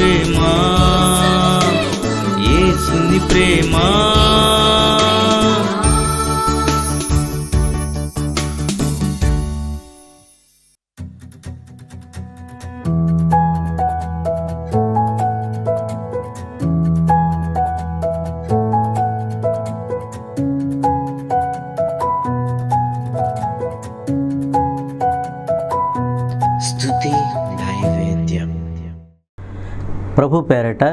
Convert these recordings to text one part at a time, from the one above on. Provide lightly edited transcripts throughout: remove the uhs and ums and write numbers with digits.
ప్రేమ, యేసుని ప్రేమ. స్తుతి నైవేద్యం. ప్రభు పేరట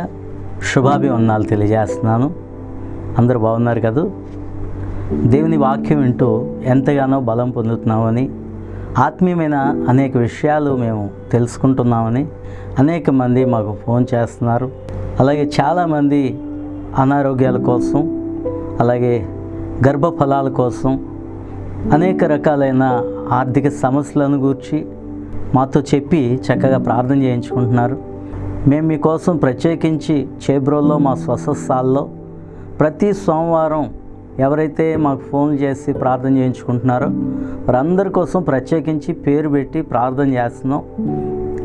శుభాభివందనాలు తెలియజేస్తున్నాను. అందరూ బాగున్నారు కదా? దేవుని వాక్యం వింటూ ఎంతగానో బలం పొందుతున్నామని, ఆత్మీయమైన అనేక విషయాలు మేము తెలుసుకుంటున్నామని అనేక మంది మాకు ఫోన్ చేస్తున్నారు. అలాగే చాలామంది అనారోగ్యాల కోసం, అలాగే గర్భఫలాల కోసం, అనేక రకాలైన ఆర్థిక సమస్యలను గూర్చి మాతో చెప్పి చక్కగా ప్రార్థన చేయించుకుంటున్నారు. మేము మీకోసం ప్రత్యేకించి చేబ్రోల్లో మా స్వస్థస్థాల్లో ప్రతి సోమవారం ఎవరైతే మాకు ఫోన్ చేసి ప్రార్థన చేయించుకుంటున్నారో వారందరి కోసం ప్రత్యేకించి పేరు పెట్టి ప్రార్థన చేస్తున్నాం.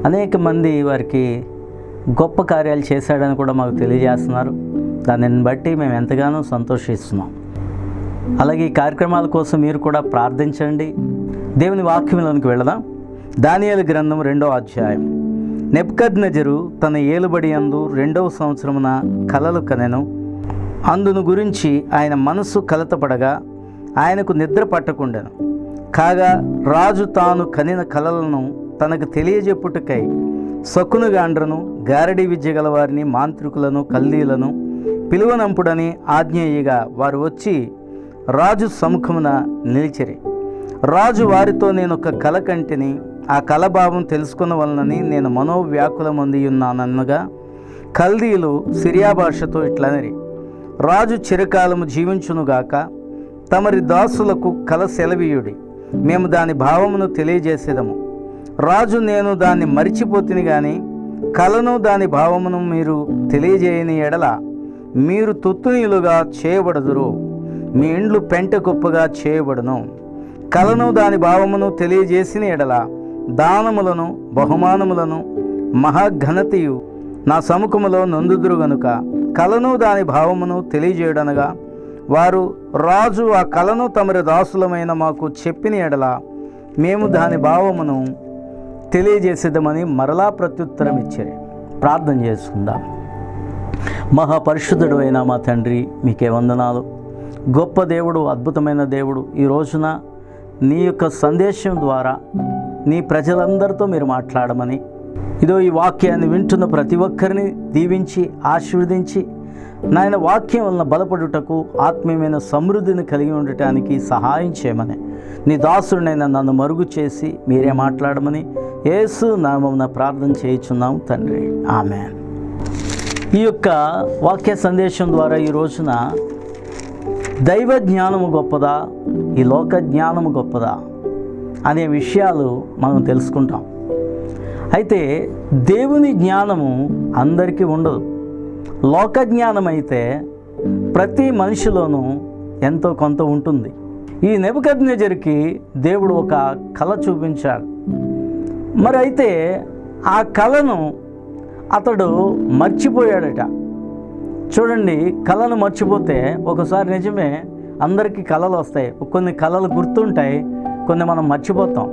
అనేక మంది వారికి గొప్ప కార్యాలు చేశాడని కూడా మాకు తెలియజేస్తున్నారు. దానిని బట్టి మేము ఎంతగానో సంతోషిస్తున్నాం. అలాగే ఈ కార్యక్రమాల కోసం మీరు కూడా ప్రార్థించండి. దేవుని వాక్యంలోనికి వెళదాం. దానియేలు గ్రంథం 2వ అధ్యాయం. నెబుకద్నెజరు తన ఏలుబడి యందు 2వ సంవత్సరమున కలలు కనెను. అందును గురించి ఆయన మనస్సు కలతపడగా ఆయనకు నిద్ర పట్టకుండెను. కాగా రాజు తాను కనిన కలలను తనకు తెలియజెప్పుటకై శకునుగాండ్రను, గారడీ విద్య గల వారిని, మాంత్రికులను, కల్దీలను పిలువనంపుడని ఆజ్ఞేయగా వారు వచ్చి రాజు సముఖమున నిలిచిరి. రాజు వారితో, నేను ఒక కల కంటిని, ఆ కలభావం తెలుసుకున్న వలనని నేను మనోవ్యాకులమంది ఉన్నానన్నగా కల్దీలు సిరియా భాషతో ఇట్లనరి, రాజు చిరకాలము జీవించునుగాక, తమరి దాసులకు కల సెలవీయుడి, మేము దాని భావమును తెలియజేసేదము. రాజు, నేను దాన్ని మరిచిపోతిని గాని కలను దాని భావమును మీరు తెలియజేయని ఎడల మీరు తుత్తునీలుగా చేయబడదురు, మీ ఇండ్లు పెంట కుప్పగా చేయబడును. కలను దాని భావమును తెలియజేసిన ఎడల దానములను, బహుమానములను, మహాఘనతయు నా సముఖములో నొందుదురు గనుక కలను దాని భావమును తెలియజేయడనగా వారు, రాజు ఆ కలను తమరి దాసులమైన మాకు చెప్పిన ఎడల మేము దాని భావమును తెలియజేసేదమని మరలా ప్రత్యుత్తరం ఇచ్చారు. ప్రార్థన చేసుకుందాం. మహాపరిశుద్ధుడు అయిన మా తండ్రి, మీకే వందనాలు. గొప్ప దేవుడు, అద్భుతమైన దేవుడు, ఈ రోజున నీ యొక్క సందేశం ద్వారా నీ ప్రజలందరితో మీరు మాట్లాడమని, ఇదో ఈ వాక్యాన్ని వింటున్న ప్రతి ఒక్కరిని దీవించి ఆశీర్వదించి నాయన వాక్యం వలన బలపడుటకు, ఆత్మీయమైన సమృద్ధిని కలిగి ఉండటానికి సహాయం చేయమని నీ దాసుడినైనా నన్ను మరుగు చేసి మీరే మాట్లాడమని యేసు నామమున ప్రార్థన చేయుచున్నాం తండ్రి, ఆమేన్. ఈ యొక్క వాక్య సందేశం ద్వారా ఈ రోజున దైవ జ్ఞానము గొప్పదా, ఈ లోక జ్ఞానము గొప్పదా అనే విషయాలు మనం తెలుసుకుంటాం. అయితే దేవుని జ్ఞానము అందరికీ ఉండదు. లోక జ్ఞానం అయితే ప్రతి మనిషిలోనూ ఎంతో కొంత ఉంటుంది. ఈ నెబుకద్నెజరుకి దేవుడు ఒక కళ చూపించాడు. మరి అయితే ఆ కళను అతడు మర్చిపోయాడట. చూడండి, కళను మర్చిపోతే ఒకసారి నిజమే అందరికీ కళలు వస్తాయి. కొన్ని కళలు గుర్తుంటాయి, కొన్ని మనం మర్చిపోతాం.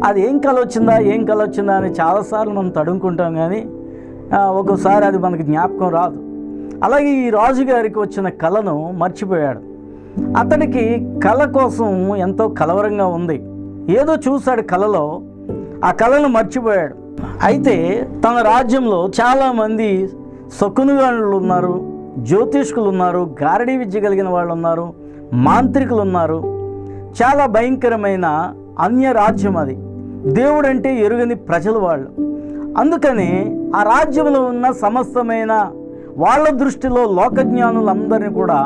అది ఏం కళ వచ్చిందా అని చాలాసార్లు మనం తడుముకుంటాం, కానీ ఒక్కోసారి అది మనకి జ్ఞాపకం రాదు. అలాగే ఈ రాజుగారికి వచ్చిన కళను మర్చిపోయాడు. అతడికి కళ కోసం ఎంతో కలవరంగా ఉంది. ఏదో చూశాడు కళలో, ఆ కళను మర్చిపోయాడు. అయితే తన రాజ్యంలో చాలామంది శకునుగాళ్ళు ఉన్నారు, జ్యోతిష్కులు ఉన్నారు, గారడీ విద్య కలిగిన వాళ్ళు ఉన్నారు, మాంత్రికులు ఉన్నారు. చాలా భయంకరమైన అన్య రాజ్యం అది. దేవుడంటే ఎరుగని ప్రజలు వాళ్ళు. అందుకని ఆ రాజ్యంలో ఉన్న సమస్తమైన వాళ్ళ దృష్టిలో లోకజ్ఞానులందరినీ కూడా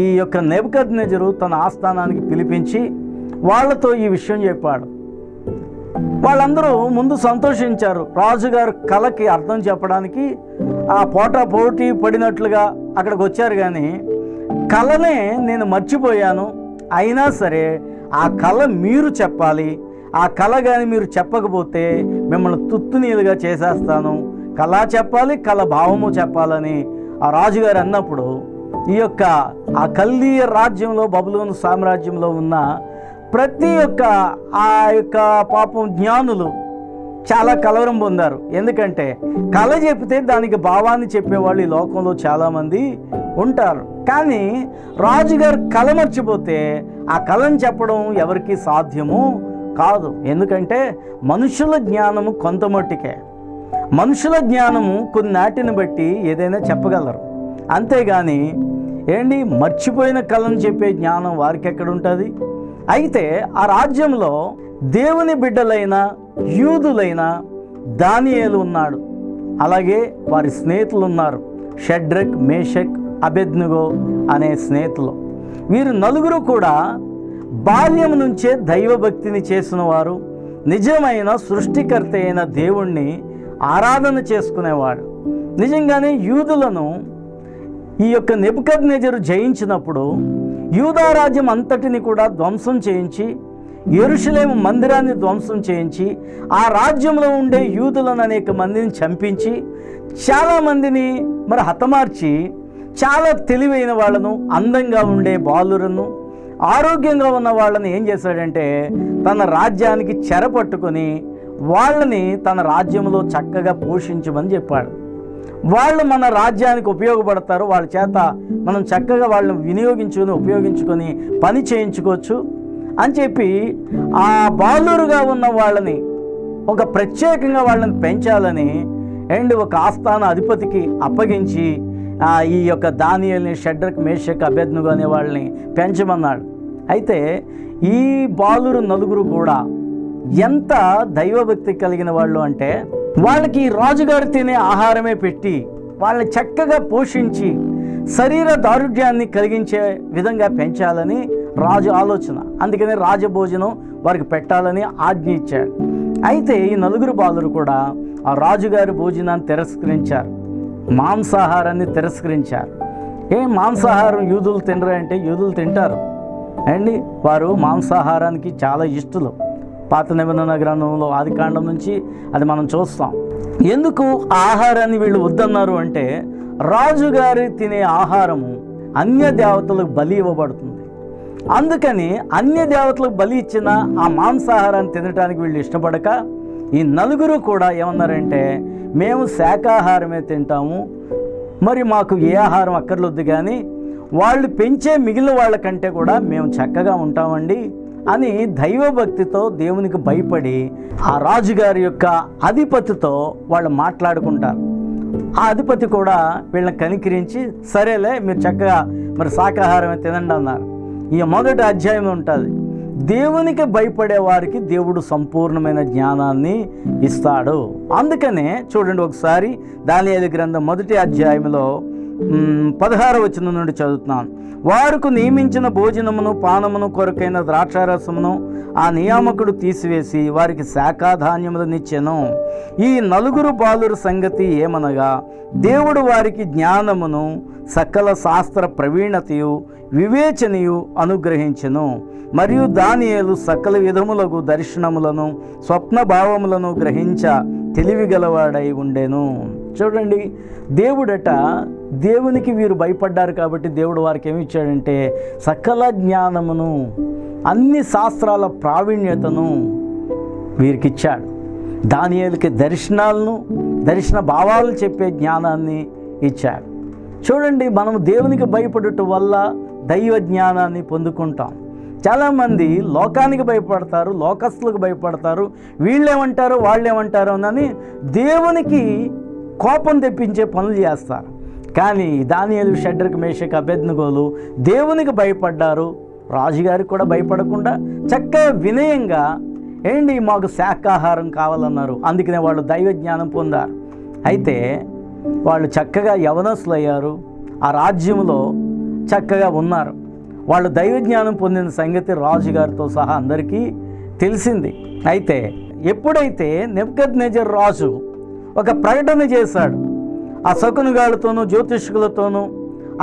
ఈ యొక్క నెబుకద్నెజరు తన ఆస్థానానికి పిలిపించి వాళ్ళతో ఈ విషయం చెప్పాడు. వాళ్ళందరూ ముందు సంతోషించారు. రాజుగారు కళకి అర్థం చెప్పడానికి ఆ పోటీ పడినట్లుగా అక్కడికి వచ్చారు. కానీ కళనే నేను మర్చిపోయాను, అయినా సరే ఆ కళ మీరు చెప్పాలి, ఆ కళ కానీ మీరు చెప్పకపోతే మిమ్మల్ని తుత్తునీలుగా చేసేస్తాను, కళ చెప్పాలి, కళ భావము చెప్పాలని ఆ రాజుగారు అన్నప్పుడు ఈ యొక్క ఆ కల్దీయ రాజ్యంలో, బబులోను సామ్రాజ్యంలో ఉన్న ప్రతి ఒక్క ఆ యొక్క పాపం జ్ఞానులు చాలా కలవరం పొందారు. ఎందుకంటే కళ చెప్తే దానికి భావాన్ని చెప్పేవాళ్ళు ఈ లోకంలో చాలామంది ఉంటారు. కానీ రాజుగారు కళ మర్చిపోతే ఆ కళను చెప్పడం ఎవరికి సాధ్యము కాదు. ఎందుకంటే మనుషుల జ్ఞానము కొంత మట్టుకే, మనుషుల జ్ఞానము కొన్నాటిని బట్టి ఏదైనా చెప్పగలరు. అంతేగాని మర్చిపోయిన కళను చెప్పే జ్ఞానం వారికి ఎక్కడుంటుంది? అయితే ఆ రాజ్యంలో దేవుని బిడ్డలైన యూదులైన దానియేలు ఉన్నాడు, అలాగే వారి స్నేహితులు ఉన్నారు, షడ్రక్, మేషక్, అబెద్నెగో అనే స్నేహితులు. వీరు నలుగురు కూడా బాల్యం నుంచే దైవభక్తిని చేసిన వారు, నిజమైన సృష్టికర్త అయిన దేవుణ్ణి ఆరాధన చేసుకునేవాడు. నిజంగానే యూదులను ఈ యొక్క నెబుకద్నెజరు జయించినప్పుడు యూదా రాజ్యం అంతటిని కూడా ధ్వంసం చేయించి, యెరూషలేము మందిరాన్ని ధ్వంసం చేయించి, ఆ రాజ్యంలో ఉండే యూదులను అనేక మందిని చంపించి, చాలామందిని హతమార్చి, చాలా తెలివైన వాళ్ళను, అందంగా ఉండే బాలులను, ఆరోగ్యంగా ఉన్న వాళ్ళని ఏం చేశాడంటే తన రాజ్యానికి చెరపట్టుకొని వాళ్ళని తన రాజ్యంలో చక్కగా పోషించమని చెప్పాడు. వాళ్ళు మన రాజ్యానికి ఉపయోగపడతారు, వాళ్ళ చేత మనం చక్కగా వాళ్ళని ఉపయోగించుకొని పని చేయించుకోవచ్చు అని చెప్పి ఆ బాలురుగా ఉన్న వాళ్ళని ఒక ప్రత్యేకంగా వాళ్ళని పెంచాలని ఒక ఆస్థాన అధిపతికి అప్పగించి ఈ యొక్క దానియేలుని, షడ్రక్, మేషక్, అబెద్నెగో అనే వాళ్ళని పెంచమన్నాడు. అయితే ఈ బాలురు నలుగురు కూడా ఎంత దైవభక్తి కలిగిన వాళ్ళు అంటే వాళ్ళకి రాజుగారు తినే ఆహారమే పెట్టి వాళ్ళని చక్కగా పోషించి శరీర దారుఢ్యాన్ని కలిగించే విధంగా పెంచాలని రాజు ఆలోచన. అందుకనే రాజభోజనం వారికి పెట్టాలని ఆజ్ఞ ఇచ్చాడు. అయితే ఈ నలుగురు బాలురు కూడా ఆ రాజుగారి భోజనాన్ని తిరస్కరించారు, మాంసాహారాన్ని తిరస్కరించారు. మాంసాహారం యూదులు తినరు అంటే యూదులు తింటారు వారు మాంసాహారానికి చాలా ఇష్టలు. పాత నిబంధన గ్రంథంలో ఆదికాండం నుంచి అది మనం చూస్తాం. ఎందుకు ఆహారాన్ని వీళ్ళు వద్దన్నారు అంటే రాజుగారి తినే ఆహారము అన్య దేవతలకు బలి ఇవ్వబడుతుంది. అందుకని అన్య దేవతలకు బలి ఇచ్చిన ఆ మాంసాహారాన్ని తినడానికి వీళ్ళు ఇష్టపడక ఈ నలుగురు కూడా ఏమన్నారంటే మేము శాకాహారమే తింటాము, మరి మాకు ఏ ఆహారం అక్కర్లొద్దు, కానీ వాళ్ళు పెంచే మిగిలిన వాళ్ళకంటే కూడా మేము చక్కగా ఉంటామండి అని దైవభక్తితో దేవునికి భయపడి ఆ రాజుగారి యొక్క అధిపతితో వాళ్ళు మాట్లాడుకుంటారు. ఆ అధిపతి కూడా వీళ్ళని కనికరించి సరేలే మీరు చక్కగా శాకాహారమే తినండి అన్నారు. ఈ మొదటి అధ్యాయం ఉంటుంది, దేవునికి భయపడే వారికి దేవుడు సంపూర్ణమైన జ్ఞానాన్ని ఇస్తాడు. అందుకనే చూడండి ఒకసారి దానియేలు గ్రంథం మొదటి అధ్యాయంలో 16వ వచనం నుండి చదువుతున్నాను. వారికి నియమించిన భోజనమును పానమును కొరకైన ద్రాక్షారసమును ఆ నియామకుడు తీసివేసి వారికి శాఖాధాన్యములనిచ్చెను. ఈ నలుగురు బాలుర సంగతి ఏమనగా దేవుడు వారికి జ్ఞానమును సకల శాస్త్ర ప్రవీణతయు వివేచనయు అనుగ్రహించెను. మరియు దానియేలు సకల విధములకు దర్శనములను స్వప్న భావములను గ్రహించ తెలివిగలవాడై ఉండెను. చూడండి, దేవుడట దేవునికి వీరు భయపడ్డారు కాబట్టి దేవుడు వారికి ఏమి ఇచ్చాడంటే సకల జ్ఞానమును, అన్ని శాస్త్రాల ప్రావీణ్యతను వీరికి ఇచ్చాడు. దానియేలుకి దర్శనాలను, దర్శన భావాలను చెప్పే జ్ఞానాన్ని ఇచ్చాడు. చూడండి, మనము దేవునికి భయపడటం వల్ల దైవ జ్ఞానాన్ని పొందుకుంటాం. చాలామంది లోకానికి భయపడతారు, లోకస్తులకు భయపడతారు, వీళ్ళేమంటారు వాళ్ళేమంటారు అని దేవునికి కోపం తెప్పించే పనులు చేస్తారు. కానీ దానియేలు, షడ్రక్, మేషక్, అబెద్నెగోలు దేవునికి భయపడ్డారు. రాజుగారికి కూడా భయపడకుండా చక్కగా వినయంగా మాకు శాకాహారం కావాలన్నారు. అందుకనే వాళ్ళు దైవ జ్ఞానం పొందారు. అయితే వాళ్ళు చక్కగా యవనస్తులు అయ్యారు, ఆ రాజ్యంలో చక్కగా ఉన్నారు. వాళ్ళు దైవ జ్ఞానం పొందిన సంగతి రాజుగారితో సహా అందరికీ తెలిసింది. అయితే ఎప్పుడైతే నెబుకద్నెజర్ రాజు ఒక ప్రకటన చేశాడు, ఆ శకునగాళ్ళతోనూ జ్యోతిష్కులతోనూ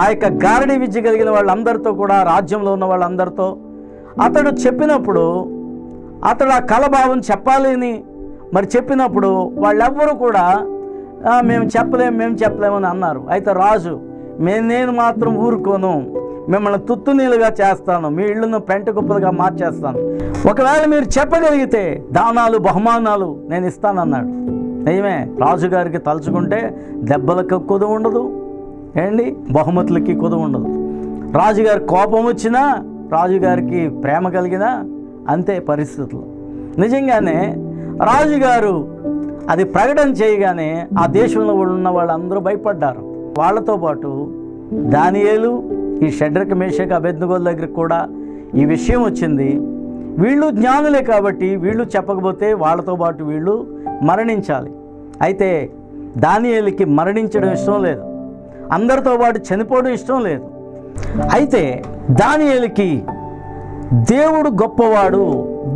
ఆ యొక్క గారడి విద్య కలిగిన వాళ్ళందరితో కూడా, రాజ్యంలో ఉన్న వాళ్ళందరితో అతడు చెప్పినప్పుడు, అతడు ఆ కలభావం చెప్పాలని చెప్పినప్పుడు వాళ్ళెవ్వరూ కూడా మేము చెప్పలేమని అన్నారు. అయితే రాజు, నేను మాత్రం ఊరుకోను, మిమ్మల్ని తుత్తు నీళ్ళుగా చేస్తాను, మీ ఇళ్ళను పెంట కుప్పలుగా మార్చేస్తాను, ఒకవేళ మీరు చెప్పగలిగితే దానాలు బహుమానాలు నేను ఇస్తానన్నాడు. నిజమే, రాజుగారికి తలుచుకుంటే దెబ్బలకు కొదువు ఉండదు, బహుమతులకి కొదువు ఉండదు. రాజుగారి కోపం వచ్చినా, రాజుగారికి ప్రేమ కలిగినా అంతే పరిస్థితులు. నిజంగానే రాజుగారు అది ప్రకటన చేయగానే ఆ దేశంలో ఉన్న వాళ్ళందరూ భయపడ్డారు. వాళ్ళతో పాటు దానియేలు, ఈ షడ్రక్ మేషక్ అబేద్నెగోల దగ్గరికి కూడా ఈ విషయం వచ్చింది. వీళ్ళు జ్ఞానులే కాబట్టి వీళ్ళు చెప్పకపోతే వాళ్ళతో పాటు వీళ్ళు మరణించాలి. అయితే దానియేలుకి మరణించడం ఇష్టం లేదు, అందరితో పాటు చనిపోవడం ఇష్టం లేదు. అయితే దానియేలుకి దేవుడు గొప్పవాడు,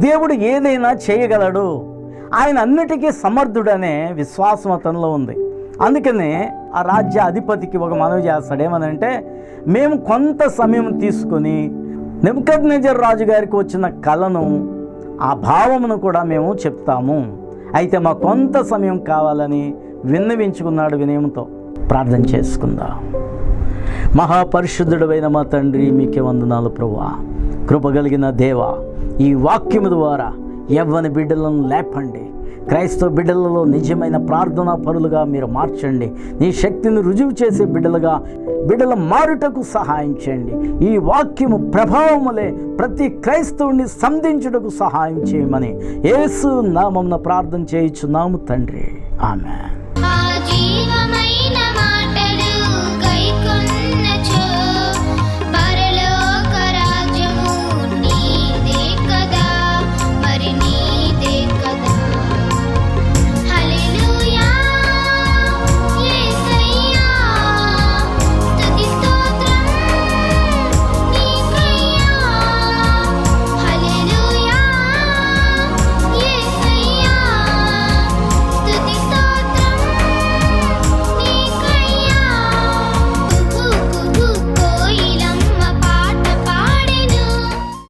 దేవుడు ఏదైనా చేయగలడు, ఆయన అన్నిటికీ సమర్థుడనే విశ్వాసం అతనిలో ఉంది. అందుకనే ఆ రాజ్య అధిపతికి ఒక మనవి చేస్తాడు. ఏమనంటే, మేము కొంత సమయం తీసుకొని నెబుకద్నెజర్ రాజు గారికి వచ్చిన కళను, ఆ భావమును కూడా మేము చెప్తాము, అయితే మాకు కొంత సమయం కావాలని విన్నవించుకున్నాడు. వినయంతో ప్రార్థన చేసుకుందాం. మహాపరిశుద్ధుడైన మా తండ్రి, మీకే వందనాలు ప్రభువా. కృపగలిగిన దేవా, ఈ వాక్యము ద్వారా యవ్వని బిడ్డలను లేపండి, క్రైస్తవ బిడ్డలలో నిజమైన ప్రార్థనా పరులుగా మీరు మార్చండి, నీ శక్తిని రుజువు చేసే బిడ్డల మారుటకు సహాయం చేయండి. ఈ వాక్యము ప్రభావములే ప్రతి క్రైస్తవుని సంధించుటకు సహాయం చేయమని యేసు నామమున ప్రార్థన చేయుచున్నాము తండ్రి. ఆమేన్.